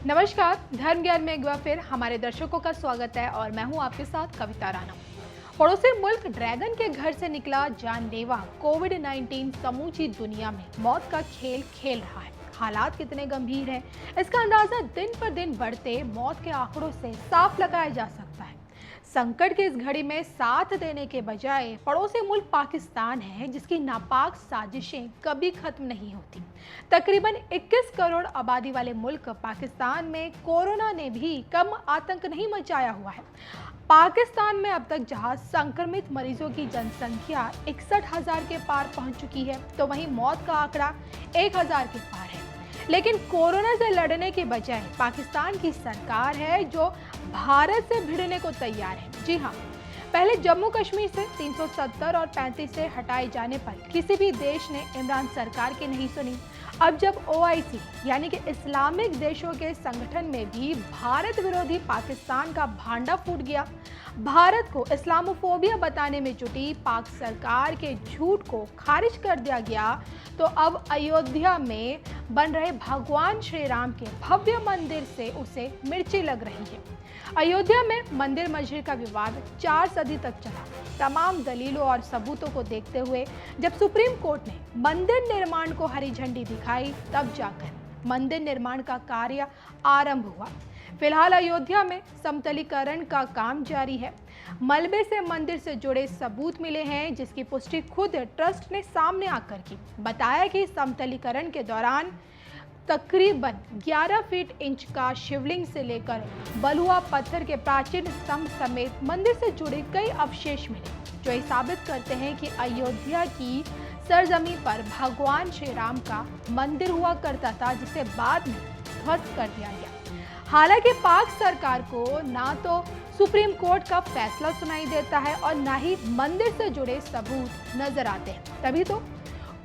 नमस्कार, धर्म ज्ञान में एक बार फिर हमारे दर्शकों का स्वागत है और मैं हूं आपके साथ कविता राणा। पड़ोसी मुल्क ड्रैगन के घर से निकला जानलेवा कोविड-19 समूची दुनिया में मौत का खेल खेल रहा है। हालात कितने गंभीर हैं, इसका अंदाजा दिन पर दिन बढ़ते मौत के आंकड़ों से साफ लगाया जा सकता है। संकट की इस घड़ी में साथ देने के बजाय पड़ोसी मुल्क पाकिस्तान है, जिसकी नापाक साजिशें कभी खत्म नहीं होती। तकरीबन 21 करोड़ आबादी वाले मुल्क पाकिस्तान में कोरोना ने भी कम आतंक नहीं मचाया हुआ है। पाकिस्तान में अब तक जहां संक्रमित मरीजों की जनसंख्या 61,000 के पार पहुंच चुकी है, तो वहीं मौत का आंकड़ा 1,000 के पार है। लेकिन कोरोना से लड़ने के बजाय पाकिस्तान की सरकार है जो भारत से भिड़ने को तैयार है। जी हाँ, पहले जम्मू कश्मीर से 370 और 35 से हटाए जाने पर किसी भी देश ने इमरान सरकार की नहीं सुनी। अब जब OIC यानी कि इस्लामिक देशों के संगठन में भी भारत विरोधी पाकिस्तान का भांडा फूट गया, भारत को इस्लामोफोबिया बताने में जुटी पाक सरकार के झूठ को खारिज कर दिया गया, तो अब अयोध्या में बन रहे भगवान श्री राम के भव्य मंदिर से उसे मिर्ची लग रही है। अयोध्या में मंदिर मस्जिद का विवाद 4 सदी तक चला। तमाम दलीलों और सबूतों को देखते हुए जब सुप्रीम कोर्ट ने मंदिर निर्माण को हरी झंडी दिखाई, तब जाकर मंदिर निर्माण का कार्य आरंभ हुआ। फिलहाल अयोध्या में समतलीकरण का काम जारी है। मलबे से मंदिर से जुड़े सबूत मिले हैं, जिसकी पुष्टि खुद ट्रस्ट ने सामने आकर की। बताया कि समतलीकरण के दौरान तकरीबन 11 फीट इंच का शिवलिंग से लेकर बलुआ पत्थर के प्राचीन स्तंभ समेत मंदिर से जुड़े कई अवशेष मिले, जो ये साबित करते हैं कि अयोध्या की सरजमी पर भगवान श्री राम का मंदिर हुआ करता था, जिसे बाद में ध्वस्त कर दिया गया। हालांकि पाक सरकार को ना तो सुप्रीम कोर्ट का फैसला सुनाई देता है और ना ही मंदिर से जुड़े सबूत नजर आते हैं। तभी तो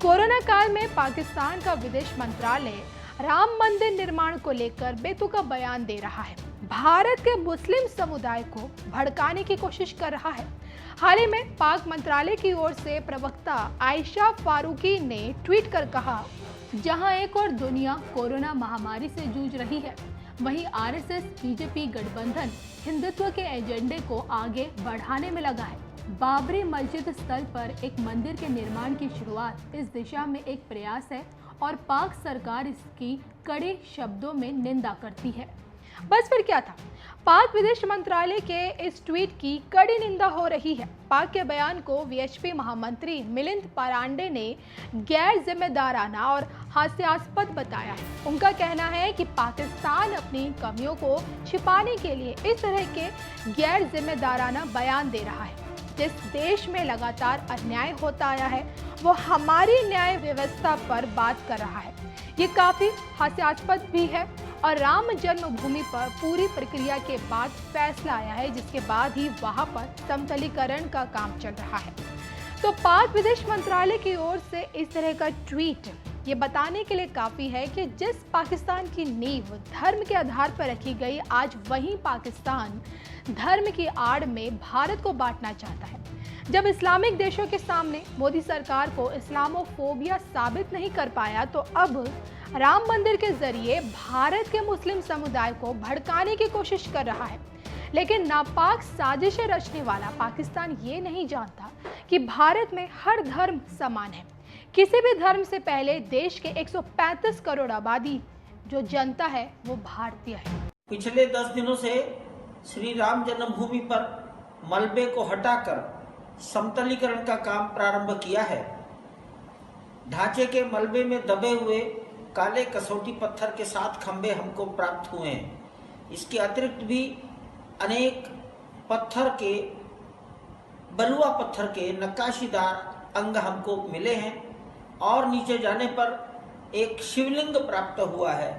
कोरोना काल में पाकिस्तान का विदेश मंत्रालय राम मंदिर निर्माण को लेकर बेतुका बयान दे रहा है, भारत के मुस्लिम समुदाय को भड़काने की कोशिश कर रहा है। हाल ही में पाक मंत्रालय की ओर से प्रवक्ता आयशा फारूकी ने ट्वीट कर कहा, जहां एक और दुनिया कोरोना महामारी से जूझ रही है, वहीं RSS बीजेपी गठबंधन हिंदुत्व के एजेंडे को आगे बढ़ाने में लगा है। बाबरी मस्जिद स्थल पर एक मंदिर के निर्माण की शुरुआत इस दिशा में एक प्रयास है और पाक सरकार इसकी कड़े शब्दों में निंदा करती है। बस फिर क्या था, पाक विदेश मंत्रालय के इस ट्वीट की कड़ी निंदा हो रही है। पाक के बयान को VHP महामंत्री मिलिंद पारांडे ने गैर जिम्मेदाराना और हास्यास्पद बताया है। उनका कहना है कि पाकिस्तान अपनी कमियों को छिपाने के लिए इस तरह के गैर जिम्मेदाराना बयान दे रहा है। जिस देश में लगातार अन्याय होता आया है, वो हमारी न्याय व्यवस्था पर बात कर रहा है। ये काफी हास्यास्पद भी है और राम जन्मभूमि पर पूरी प्रक्रिया के बाद फैसला आया है, जिसके बाद ही वहां पर समतलीकरण का काम चल रहा है। तो पाक विदेश मंत्रालय की ओर से इस तरह का ट्वीट ये बताने के लिए काफी है कि जिस पाकिस्तान की नींव धर्म के आधार पर रखी गई, आज वही पाकिस्तान धर्म की आड़ में भारत को बांटना चाहता है। जब इस्लामिक देशों के सामने मोदी सरकार को इस्लामोफोबिया साबित नहीं कर पाया, तो अब राम मंदिर के जरिए भारत के मुस्लिम समुदाय को भड़काने की कोशिश कर रहा है। लेकिन नापाक साजिशें रचने वाला पाकिस्तान ये नहीं जानता कि भारत में हर धर्म समान है। किसी भी धर्म से पहले देश के 135 करोड़ आबादी जो जनता है वो भारतीय है। पिछले 10 दिनों से श्री राम जन्मभूमि पर मलबे को हटाकर समतलीकरण का काम प्रारंभ किया है। ढांचे के मलबे में दबे हुए काले कसौटी पत्थर के 7 खंभे हमको प्राप्त हुए हैं। इसके अतिरिक्त भी अनेक पत्थर के, बलुआ पत्थर के नक्काशीदार अंग हमको मिले हैं और नीचे जाने पर एक शिवलिंग प्राप्त हुआ है,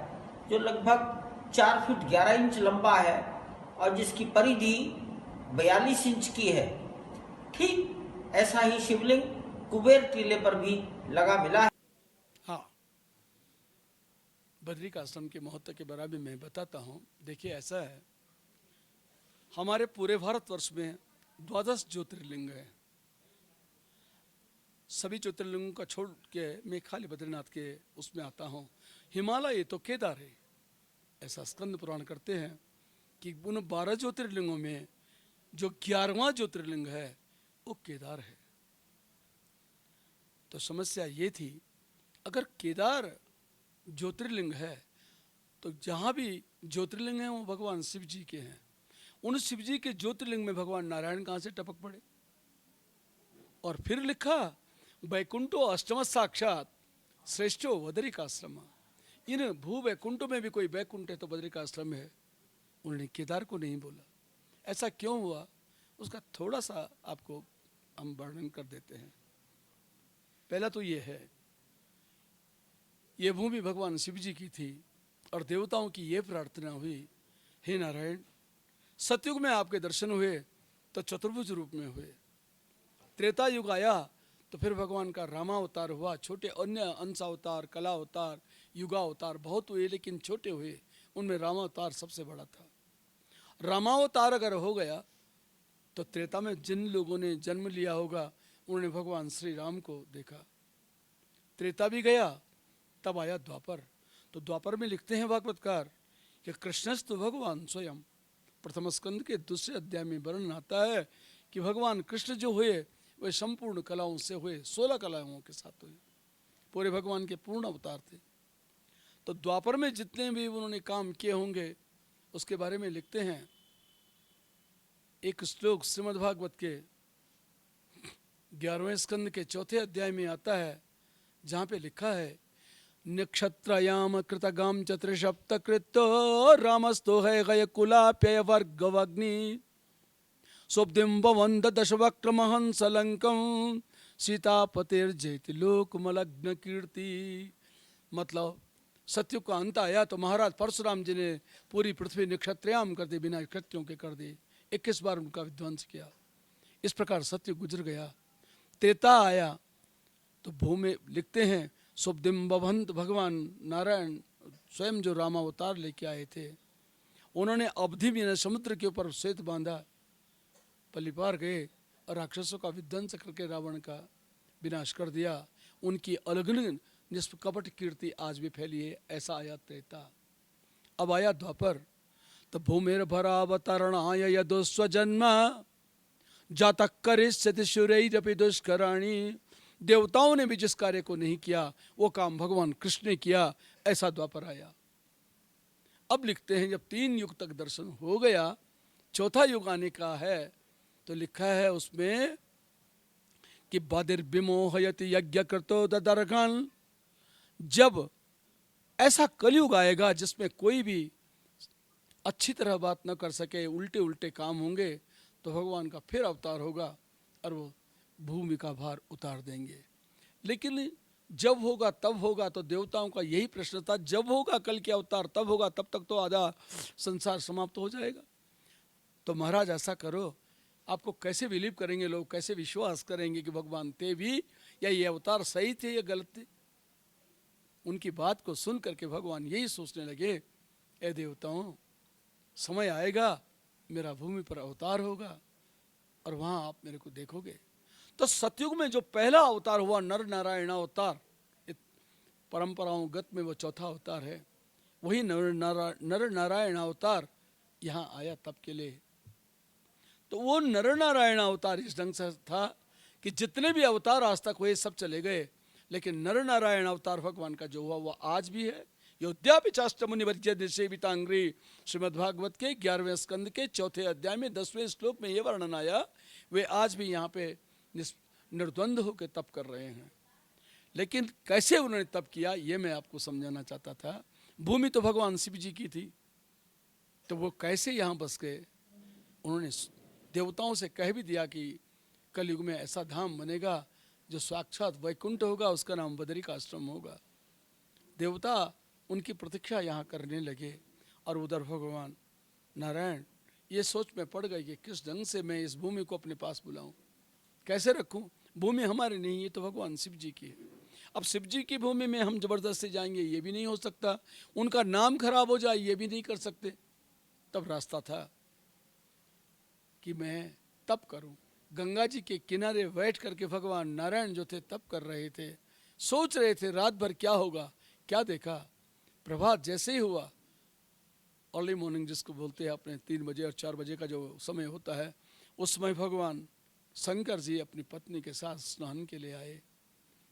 जो लगभग 4 फीट 11 इंच लंबा है और जिसकी परिधि 42 इंच की है। ठीक ऐसा ही शिवलिंग कुबेर टीले पर भी लगा मिला है। हाँ, बद्री का आश्रम के महत्व के बारे में मैं बताता हूँ। देखिए, ऐसा है, हमारे पूरे भारतवर्ष में 12 ज्योतिर्लिंग है। सभी ज्योतिर्लिंगों का छोड़ के मैं खाली बद्रीनाथ के उसमें आता हूँ। हिमालय तो केदार है, ऐसा स्कंद पुराण करते हैं कि उन 12 ज्योतिर्लिंगों में जो 11वां ज्योतिर्लिंग है वो केदार है। तो समस्या ये थी, अगर केदार ज्योतिर्लिंग है तो जहाँ भी ज्योतिर्लिंग हैं वो भगवान शिव जी के हैं। उन शिव जी के ज्योतिर्लिंग में भगवान नारायण कहाँ से टपक पड़े? और फिर लिखा वैकुंठो अष्टम साक्षात श्रेष्ठो बदरिकाश्रम। इन भू वैकुंठों में भी कोई वैकुंठ है तो बदरिकाश्रम है। उन्होंने केदार को नहीं बोला। ऐसा क्यों हुआ उसका थोड़ा सा आपको हम वर्णन कर देते हैं। पहला तो ये है, ये भूमि भगवान शिव जी की थी और देवताओं की ये प्रार्थना हुई, हे नारायण, सतयुग में आपके दर्शन हुए तो चतुर्भुज रूप में हुए। त्रेता युग आया तो फिर भगवान का रामावतार हुआ। छोटे अन्य अंशावतार, कला अवतार, युगावतार बहुत हुए, लेकिन छोटे हुए। उनमें रामावतार सबसे बड़ा था। रामावतार अगर हो गया तो त्रेता में जिन लोगों ने जन्म लिया होगा उन्होंने भगवान श्री राम को देखा। त्रेता भी गया, तब आया द्वापर। तो द्वापर में लिखते हैं भागवतकार कि कृष्णस्तु भगवान स्वयं। प्रथम स्कंद के दूसरे अध्याय में वर्णन आता है कि भगवान कृष्ण जो हुए वे संपूर्ण कलाओं से हुए, 16 कलाओं के साथ हुए। पूरे भगवान के पूर्ण अवतार थे। तो द्वापर में जितने भी उन्होंने काम किए होंगे उसके बारे में लिखते हैं। एक श्लोक श्रीमद् भागवत के 11वें स्कंद के 4थे अध्याय में आता है, जहाँ पे लिखा है नक्षत्रयाम कृतगाम चतुर्सप्त कृतो रामस्तो है गय कुलाप्य वर्गवग्नि सोब्दिम भवंद दशवक्र महंस लंकम सीतापतिर्जयति लोकमलग्न कीर्ति। मतलब सत्युग का अंत आया तो महाराज परशुराम जी ने पूरी पृथ्वी नक्षत्रयाम कर दी, बिना नक्षत्रों के कर दी। 21 बार उनका विध्वंस किया। इस प्रकार सत्युग गुजर गया। त्रेता आया तो भूमि लिखते हैं सुब्दिम भवंत, भगवान नारायण स्वयं जो रामावतार लेके आए थे, उन्होंने अवधि में समुद्र के ऊपर श्वेत बांधा, पल्ली पार गए और राक्षसों का विध्वंस करके रावण का विनाश कर दिया। उनकी अलगन निष्कपट कीर्ति आज भी फैली है। ऐसा आया त्रेता। अब आया द्वापर। तो भूमिर भरावतरणाय यदुस्वजन्म जातक करिष्यति शूरैरपि दुष्कराणि। देवताओं ने भी जिस कार्य को नहीं किया वो काम भगवान कृष्ण ने किया। ऐसा द्वापर आया। अब लिखते हैं जब 3 युग तक दर्शन हो गया, चौथा युग आने का है, तो लिखा है उसमें कि बदिर्विमोहयति यज्ञ कृतो ददर्घन। जब ऐसा कलयुग आएगा जिसमें कोई भी अच्छी तरह बात न कर सके, उल्टे उल्टे काम होंगे, तो भगवान का फिर अवतार होगा और वो भूमि का भार उतार देंगे। लेकिन जब होगा तब होगा, तो देवताओं का यही प्रश्न था, जब होगा कल के अवतार तब होगा, तब तक तो आधा संसार समाप्त हो जाएगा। तो महाराज ऐसा करो, आपको कैसे बिलीव करेंगे लोग, कैसे विश्वास करेंगे कि भगवान थे भी या ये अवतार सही थे या गलत थे। उनकी बात को सुन करके भगवान यही सोचने लगे, ए देवताओं, समय आएगा मेरा भूमि पर अवतार होगा और वहां आप मेरे को देखोगे। तो सतयुग में जो पहला अवतार हुआ नर नारायण अवतार, परंपराओं गत में वो चौथा अवतार है, वही नर नारायण अवतार यहाँ आया तब के लिए। तो वो नर नारायण अवतार इस ढंग से था कि जितने भी अवतार आज तक हुए सब चले गए, लेकिन नर नारायण अवतार भगवान का जो हुआ वो आज भी है। योद्यापि चाष्टमुनिवर्ज्य सेवितांग्री श्रीमद्भागवत के 11वें स्कंद के 4थे अध्याय में 10वें श्लोक में ये वर्णन आया, वे आज भी यहाँ पे निर्द्वंद होकर तप कर रहे हैं। लेकिन कैसे उन्होंने तप किया ये मैं आपको समझाना चाहता था। भूमि तो भगवान शिव जी की थी, तो वो कैसे यहाँ बस गए। उन्होंने देवताओं से कह भी दिया कि कलयुग में ऐसा धाम बनेगा जो साक्षात वैकुंठ होगा, उसका नाम बदरिकाश्रम होगा। देवता उनकी प्रतीक्षा यहाँ करने लगे और उधर भगवान नारायण ये सोच में पड़ गए कि किस ढंग से मैं इस भूमि को अपने पास बुलाऊं, कैसे रखूं। भूमि हमारी नहीं, ये तो भगवान शिव जी की है। अब शिव जी की भूमि में हम जबरदस्ती जाएंगे ये भी नहीं हो सकता, उनका नाम खराब हो जाए ये भी नहीं कर सकते। तब रास्ता था कि मैं तप करूं। गंगा जी के किनारे बैठ करके भगवान नारायण जो थे तप कर रहे थे, सोच रहे थे रात भर क्या होगा। क्या देखा, प्रभात जैसे ही हुआ अर्ली मॉर्निंग जिसको बोलते हैं, अपने 3 बजे और 4 बजे का जो समय होता है, उस समय भगवान शंकर जी अपनी पत्नी के साथ स्नान के लिए आए।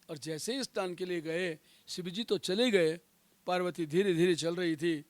और जैसे ही स्नान के लिए गए, शिव जी तो चले गए, पार्वती धीरे धीरे चल रही थी।